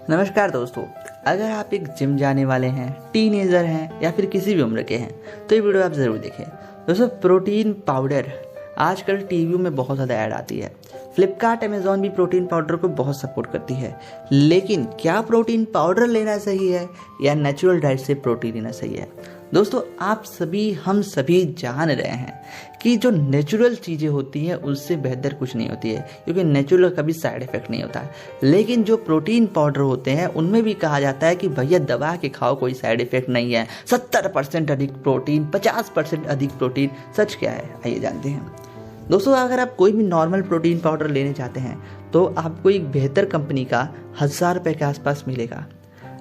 नमस्कार दोस्तों, अगर आप एक जिम जाने वाले हैं, टीनेजर हैं या फिर किसी भी उम्र के हैं तो ये वीडियो आप ज़रूर देखें। दोस्तों, प्रोटीन पाउडर आजकल टीवी में बहुत ज़्यादा ऐड आती है। फ्लिपकार्ट, अमेजॉन भी प्रोटीन पाउडर को बहुत सपोर्ट करती है। लेकिन क्या प्रोटीन पाउडर लेना सही है या नेचुरल डाइट से प्रोटीन लेना सही है? दोस्तों, हम सभी जान रहे हैं कि जो नेचुरल चीज़ें होती हैं उससे बेहतर कुछ नहीं होती है, क्योंकि नेचुरल कभी साइड इफेक्ट नहीं होता है। लेकिन जो प्रोटीन पाउडर होते हैं उनमें भी कहा जाता है कि भैया दबा के खाओ, कोई साइड इफेक्ट नहीं है। 70% अधिक प्रोटीन, 50% अधिक प्रोटीन। सच क्या है, आइए जानते हैं। दोस्तों, अगर आप कोई भी नॉर्मल प्रोटीन पाउडर लेने चाहते हैं तो आपको एक बेहतर कंपनी का 1000 रुपये के आसपास मिलेगा।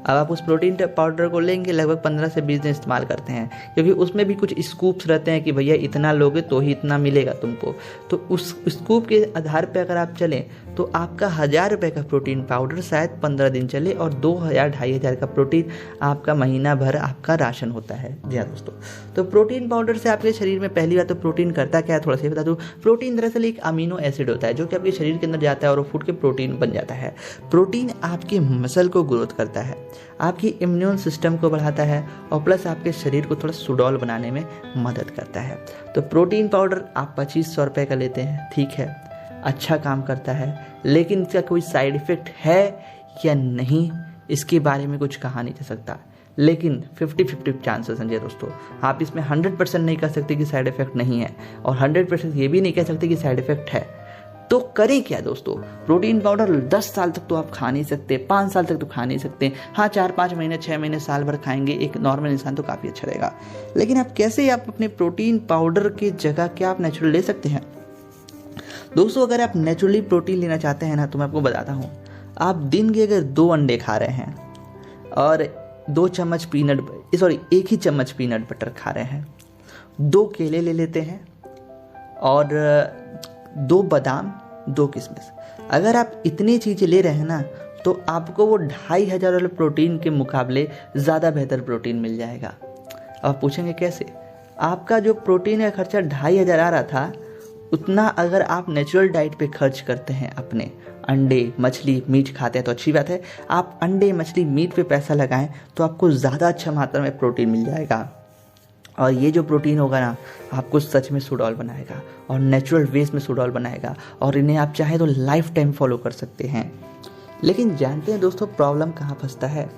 अब आप उस प्रोटीन पाउडर को लेंगे, लगभग 15 से 20 दिन इस्तेमाल करते हैं, क्योंकि उसमें भी कुछ स्कूप्स रहते हैं कि भैया इतना लोगे तो ही इतना मिलेगा तुमको। तो उस स्कूप के आधार पे अगर आप चलें तो आपका 1000 रुपये का प्रोटीन पाउडर शायद 15 दिन चले और 2000-2500 का प्रोटीन आपका महीना भर आपका राशन होता है। जी हाँ दोस्तों, तो प्रोटीन पाउडर से आपके शरीर में पहली बात तो प्रोटीन करता क्या है थोड़ा सा बता दूँ। प्रोटीन दरअसल एक अमीनो एसिड होता है जो कि आपके शरीर के अंदर जाता है और वो फूड के प्रोटीन बन जाता है। प्रोटीन आपके मसल को ग्रोथ करता है, आपकी इम्यून सिस्टम को बढ़ाता है और प्लस आपके शरीर को थोड़ा सुडौल बनाने में मदद करता है। तो प्रोटीन पाउडर आप 2500 रुपये का लेते हैं, ठीक है, अच्छा काम करता है, लेकिन इसका कोई साइड इफेक्ट है या नहीं इसके बारे में कुछ कहा नहीं जा सकता। लेकिन 50-50 चांसेस हैं जी दोस्तों। आप इसमें 100% नहीं कह सकते कि साइड इफेक्ट नहीं है और 100% ये भी नहीं कह सकते कि साइड इफेक्ट है। तो करें क्या दोस्तों? प्रोटीन पाउडर 10 साल तक तो आप खा नहीं सकते, 5 साल तक तो खा नहीं सकते। हाँ, 4-5 महीने, 6 महीने, साल भर खाएंगे एक नॉर्मल इंसान तो काफ़ी अच्छा रहेगा। लेकिन आप कैसे आप अपने प्रोटीन पाउडर की जगह क्या आप नेचुरल ले सकते हैं? दोस्तों, अगर आप नेचुरली प्रोटीन लेना चाहते हैं ना तो मैं आपको बताता हूँ। आप दिन के अगर 2 अंडे खा रहे हैं और 1 ही चम्मच पीनट बटर खा रहे हैं, 2 केले ले लेते हैं और 2 बादाम, 2 किशमिश। अगर आप इतनी चीज़ें ले रहे हैं ना तो आपको वो 2500 वाले प्रोटीन के मुकाबले ज़्यादा बेहतर प्रोटीन मिल जाएगा। अब आप पूछेंगे कैसे? आपका जो प्रोटीन का खर्चा 2500 आ रहा था, उतना अगर आप नेचुरल डाइट पे खर्च करते हैं, अपने अंडे, मछली, मीट खाते हैं तो अच्छी बात है। आप अंडे, मछली, मीट पे पैसा लगाएं तो आपको ज़्यादा अच्छा मात्रा में प्रोटीन मिल जाएगा। और ये जो प्रोटीन होगा ना, आपको सच में सुडौल बनाएगा और नेचुरल वेज में सुडौल बनाएगा और इन्हें आप चाहें तो लाइफ टाइम फॉलो कर सकते हैं। लेकिन जानते हैं दोस्तों, प्रॉब्लम कहाँ फंसता है?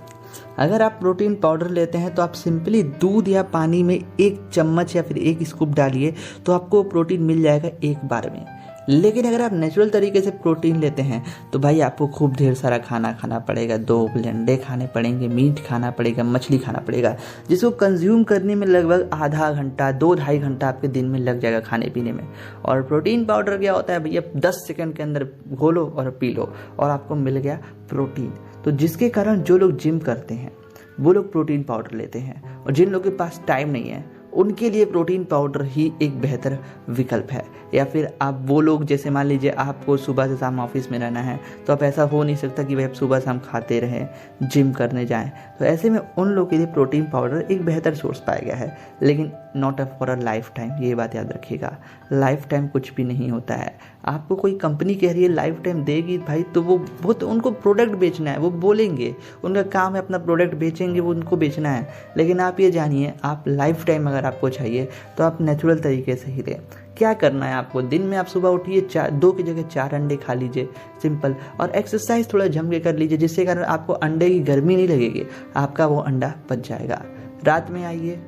अगर आप प्रोटीन पाउडर लेते हैं तो आप सिंपली दूध या पानी में 1 चम्मच या फिर 1 स्कूप डालिए तो आपको प्रोटीन मिल जाएगा एक बार में। लेकिन अगर आप नेचुरल तरीके से प्रोटीन लेते हैं तो भाई आपको खूब ढेर सारा खाना खाना पड़ेगा। 2 अंडे खाने पड़ेंगे, मीट खाना पड़ेगा, मछली खाना पड़ेगा, जिसको कंज्यूम करने में लगभग आधा घंटा, 2-2.5 घंटा आपके दिन में लग जाएगा खाने पीने में। और प्रोटीन पाउडर क्या होता है भैया, 10 सेकंड के अंदर घोलो और पी लो और आपको मिल गया प्रोटीन। तो जिसके कारण जो लोग जिम करते हैं वो लोग प्रोटीन पाउडर लेते हैं, और जिन लोगों के पास टाइम नहीं है उनके लिए प्रोटीन पाउडर ही एक बेहतर विकल्प है। या फिर आप वो लोग, जैसे मान लीजिए आपको सुबह से शाम ऑफिस में रहना है तो आप ऐसा हो नहीं सकता कि भाई आप सुबह शाम खाते रहें, जिम करने जाएं। तो ऐसे में उन लोगों के लिए प्रोटीन पाउडर एक बेहतर सोर्स पाया गया है, लेकिन not for a life time. ये बात याद रखिएगा, लाइफ टाइम कुछ भी नहीं होता है। आपको कोई कंपनी कह रही है लाइफ टाइम देगी भाई, तो वो तो उनको प्रोडक्ट बेचना है, वो बोलेंगे, उनका काम है अपना प्रोडक्ट बेचेंगे, वो उनको बेचना है। लेकिन आप ये जानिए, आप लाइफ टाइम अगर आपको चाहिए तो आप नेचुरल तरीके से ही लें। क्या करना है आपको? दिन में आप सुबह उठिए, 2 की जगह 4 अंडे खा लीजिए, सिंपल। और एक्सरसाइज थोड़ा जम के कर लीजिए, जिससे कारण आपको अंडे की गर्मी नहीं लगेगी, आपका वो अंडा पच जाएगा। रात में आइए,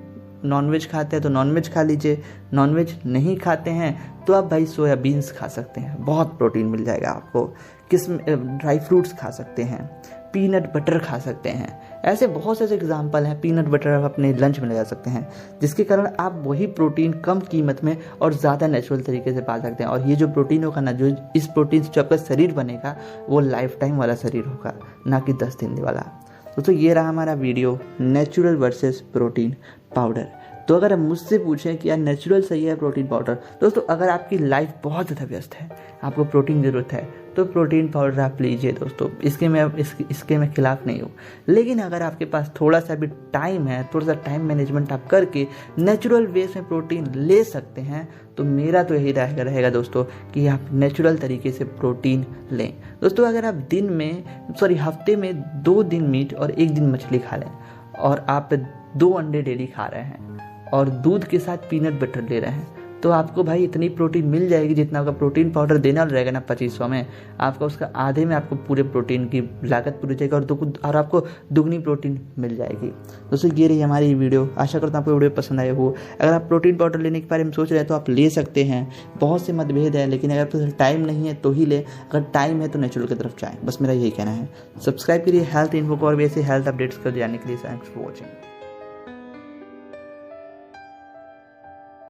नॉनवेज खाते हैं तो नॉनवेज खा लीजिए, नॉनवेज नहीं खाते हैं तो आप भाई सोयाबीन्स खा सकते हैं, बहुत प्रोटीन मिल जाएगा आपको। ड्राई फ्रूट्स खा सकते हैं, पीनट बटर खा सकते हैं। ऐसे बहुत से एग्जाम्पल हैं। पीनट बटर आप अपने लंच में ले जा सकते हैं, जिसके कारण आप वही प्रोटीन कम कीमत में और ज़्यादा नेचुरल तरीके से पा सकते हैं। और ये जो प्रोटीन होगा ना, जो इस प्रोटीन से जो आपका शरीर बनेगा वो लाइफ टाइम वाला शरीर होगा, ना कि 10 दिन वाला। तो ये रहा हमारा video, natural versus protein powder. तो अगर आप मुझसे पूछें कि यार नेचुरल सही है प्रोटीन पाउडर, दोस्तों अगर आपकी लाइफ बहुत ज़्यादा व्यस्त है, आपको प्रोटीन की ज़रूरत है, तो प्रोटीन पाउडर आप लीजिए दोस्तों, इसके मैं खिलाफ नहीं हूँ। लेकिन अगर आपके पास थोड़ा सा भी टाइम है, थोड़ा सा टाइम मैनेजमेंट आप करके नेचुरल वे से प्रोटीन ले सकते हैं, तो मेरा तो यही राय रहेगा दोस्तों कि आप नेचुरल तरीके से प्रोटीन लें। दोस्तों अगर आप हफ्ते में 2 दिन मीट और 1 दिन मछली खा लें, और आप 2 अंडे डेली खा रहे हैं और दूध के साथ पीनट बटर ले रहे हैं, तो आपको भाई इतनी प्रोटीन मिल जाएगी जितना आपका प्रोटीन पाउडर देना रहेगा ना 2500 में, आपका उसका आधे में आपको पूरे प्रोटीन की लागत पूरी जाएगी और आपको दुगनी प्रोटीन मिल जाएगी। दोस्तों ये रही हमारी वीडियो, आशा करता हूँ आपको वीडियो पसंद आए हो। अगर आप प्रोटीन पाउडर लेने के बारे में सोच रहे हैं तो आप ले सकते हैं, बहुत से मतभेद है, लेकिन अगर आपके टाइम नहीं है तो ही ले, अगर टाइम है तो नेचुरल की तरफ जाएँ, बस मेरा यही कहना है। सब्सक्राइब करिए हेल्थ इन्फो को और वैसे हेल्थ अपडेट्स को जानने के लिए। Thanks for watching.